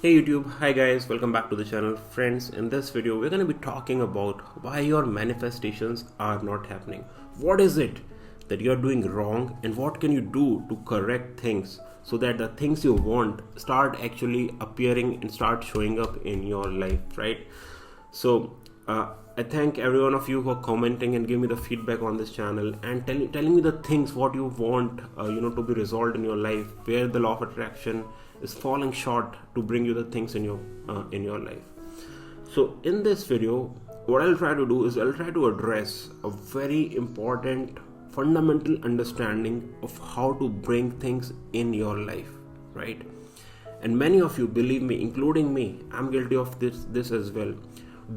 Hey YouTube, hi guys, welcome back to the channel. Friends, in this video we're going to be talking about why your manifestations are not happening. What is it that you're doing wrong and what can you do to correct things so that the things you want start actually appearing and start showing up in your life, right? So I thank every one of you who are commenting and give me the feedback on this channel and telling me the things what you want to be resolved in your life, where the law of attraction is falling short to bring you the things in your life. So in this video, what I'll try to do is I'll try to address a very important fundamental understanding of how to bring things in your life, right? And many of you, believe me, including me, I'm guilty of this as well,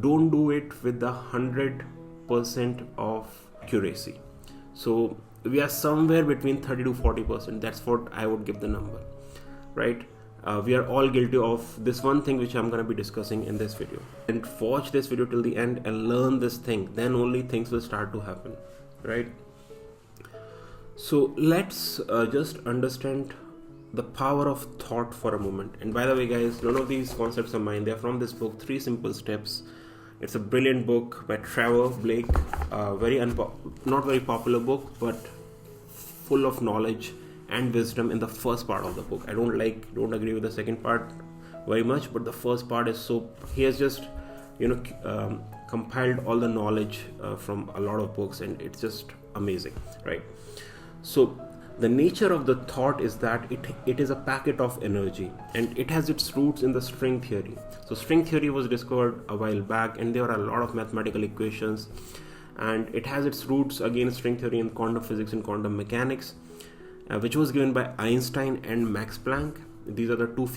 don't do it with the 100% of accuracy. So we are somewhere between 30 to 40%. That's what I would give the number, right? We are all guilty of this one thing which I'm going to be discussing in this video. And watch this video till the end and learn this thing, then only things will start to happen, right? So let's just understand the power of thought for a moment. And by the way guys, none of these concepts are mine. They're from this book, 3 Simple Steps. It's a brilliant book by Trevor Blake. Not very popular book, but full of knowledge and wisdom in the first part of the book. I don't agree with the second part very much, but the first part is so, he has just compiled all the knowledge from a lot of books, and it's just amazing, right? So the nature of the thought is that it is a packet of energy, and it has its roots in the string theory. So string theory was discovered a while back, and there are a lot of mathematical equations, and it has its roots again string theory in quantum physics and quantum mechanics, which was given by Einstein and Max Planck. These are the two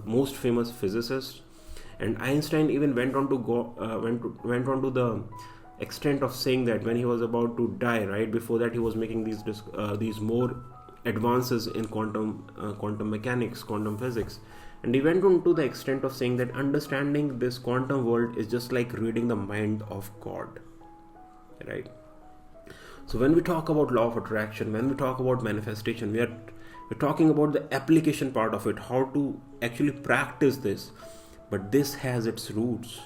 most famous physicists. And Einstein even went on to the extent of saying that when he was about to die, right before that, he was making these more advances in quantum mechanics, quantum physics, and he went on to the extent of saying that understanding this quantum world is just like reading the mind of God, right? So when we talk about law of attraction, when we talk about manifestation, we're talking about the application part of it, how to actually practice this. But this has its roots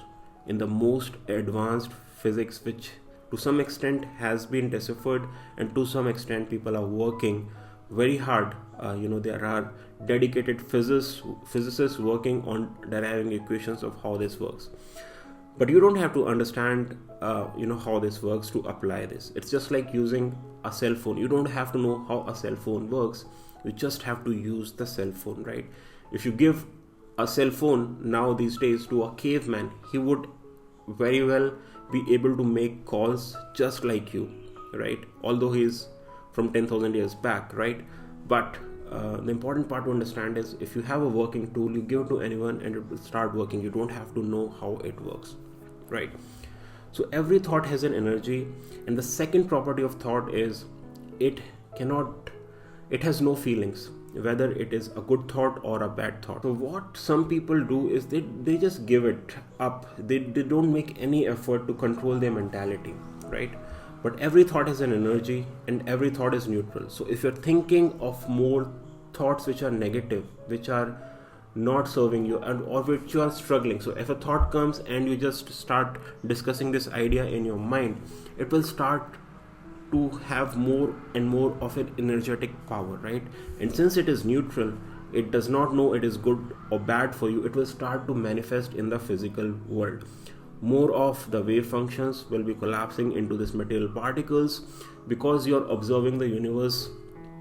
in the most advanced physics, which to some extent has been deciphered, and to some extent people are working very hard. There are dedicated physicists working on deriving equations of how this works. But you don't have to understand how this works to apply this. It's just like using a cell phone. You don't have to know how a cell phone works. You just have to use the cell phone, right? If you give a cell phone now these days to a caveman, he would very well be able to make calls just like you, right? Although he's from 10,000 years back, right? But the important part to understand is, if you have a working tool, you give it to anyone and it will start working. You don't have to know how it works, right? So every thought has an energy, and the second property of thought is it has no feelings, whether it is a good thought or a bad thought. So what some people do is they just give it up. They don't make any effort to control their mentality, right? But every thought has an energy, and every thought is neutral. So if you're thinking of more thoughts which are negative, which are not serving you, or which you are struggling, so if a thought comes and you just start discussing this idea in your mind, it will start to have more and more of an energetic power, right? And since it is neutral, it does not know it is good or bad for you, it will start to manifest in the physical world. More of the wave functions will be collapsing into these material particles, because you're observing the universe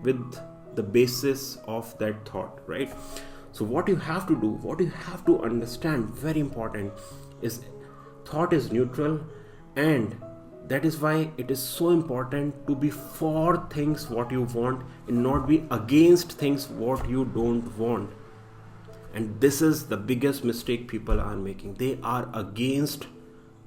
with the basis of that thought, right? So what you have to do, what you have to understand, very important, is thought is neutral, and that is why it is so important to be for things what you want and not be against things what you don't want. And this is the biggest mistake people are making. They are against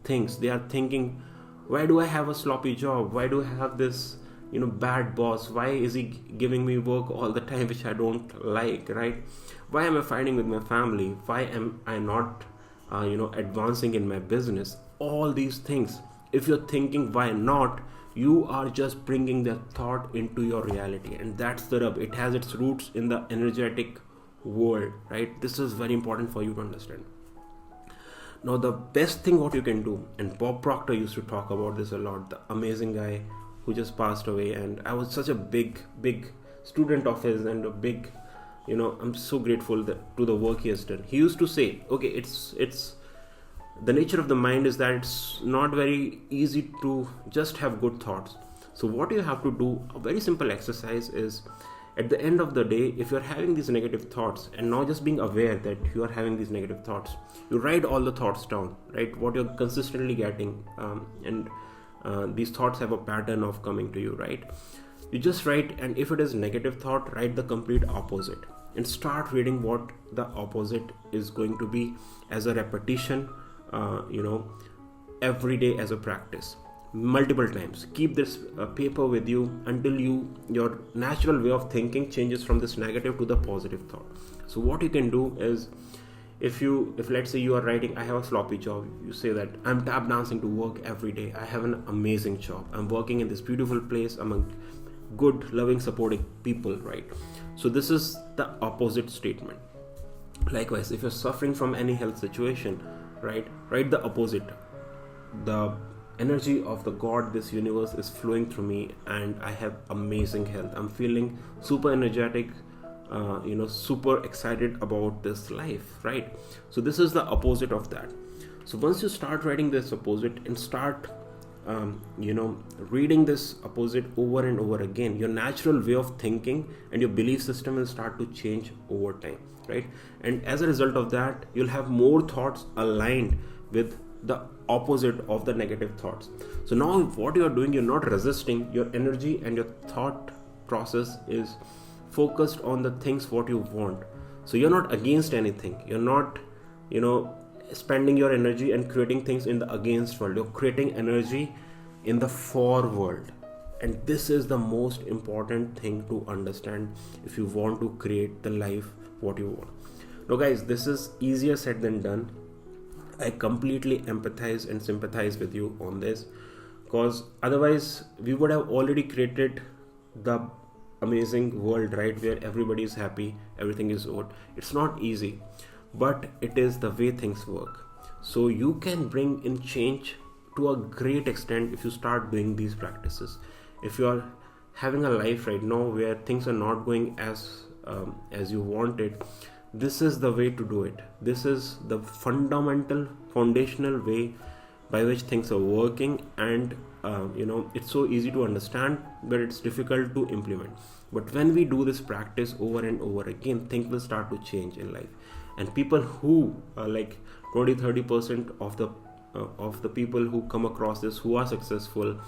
things. They are thinking, why do I have a sloppy job? Why do I have this bad boss? Why is he giving me work all the time which I don't like, right? Why am I fighting with my family? Why am I not advancing in my business? All these things, if you're thinking why not, you are just bringing that thought into your reality. And that's the rub. It has its roots in the energetic world, right? This is very important for you to understand. Now, the best thing what you can do, and Bob Proctor used to talk about this a lot, the amazing guy who just passed away, and I was such a big student of his, and a big, I'm so grateful to the work he has done. He used to say, okay, it's the nature of the mind is that it's not very easy to just have good thoughts. So what you have to do, a very simple exercise is, at the end of the day, if you're having these negative thoughts, and now just being aware that you are having these negative thoughts, you write all the thoughts down, right? What you're consistently getting, and these thoughts have a pattern of coming to you, right? You just write, and if it is negative thought, write the complete opposite, and start reading what the opposite is going to be as a repetition, every day as a practice, multiple times. Keep this paper with you until your natural way of thinking changes from this negative to the positive thought. So what you can do is, if let's say you are writing, I have a sloppy job, you say that I'm tap dancing to work every day, I have an amazing job, I'm working in this beautiful place among good, loving, supporting people, right? So this is the opposite statement. Likewise, if you're suffering from any health situation, right, write the opposite. The energy of the God, this universe is flowing through me, and I have amazing health, I'm feeling super energetic, super excited about this life, right? So this is the opposite of that. So once you start writing this opposite and start reading this opposite over and over again, your natural way of thinking and your belief system will start to change over time, right? And as a result of that, you'll have more thoughts aligned with the opposite of the negative thoughts. So now what you are doing, you're not resisting, your energy and your thought process is focused on the things what you want. So you're not against anything, you're not spending your energy and creating things in the against world, you're creating energy in the for world. And this is the most important thing to understand if you want to create the life what you want. Now guys, this is easier said than done. I completely empathize and sympathize with you on this, because otherwise we would have already created the amazing world, right, where everybody is happy, everything is good. It's not easy, but it is the way things work. So you can bring in change to a great extent if you start doing these practices. If you are having a life right now where things are not going as you wanted, this is the way to do it. This is the fundamental, foundational way by which things are working, and it's so easy to understand, but it's difficult to implement. But when we do this practice over and over again, things will start to change in life. And people who like 20-30% of the people who come across this, who are successful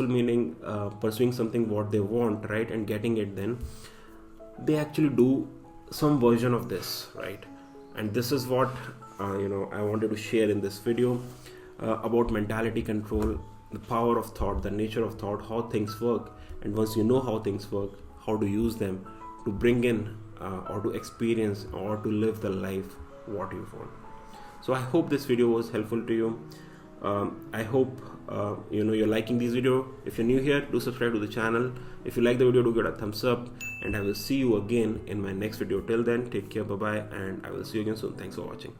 meaning pursuing something what they want, right, and getting it, then they actually do some version of this, right? And this is what I wanted to share in this video about mentality control, the power of thought, the nature of thought, how things work. And once you know how things work, how to use them to bring in or to experience or to live the life what you want. So I hope this video was helpful to you. I hope you're liking this video. If you're new here, do subscribe to the channel. If you like the video, do give it a thumbs up, and I will see you again in my next video. Till then, take care, bye bye, and I will see you again soon. Thanks for watching.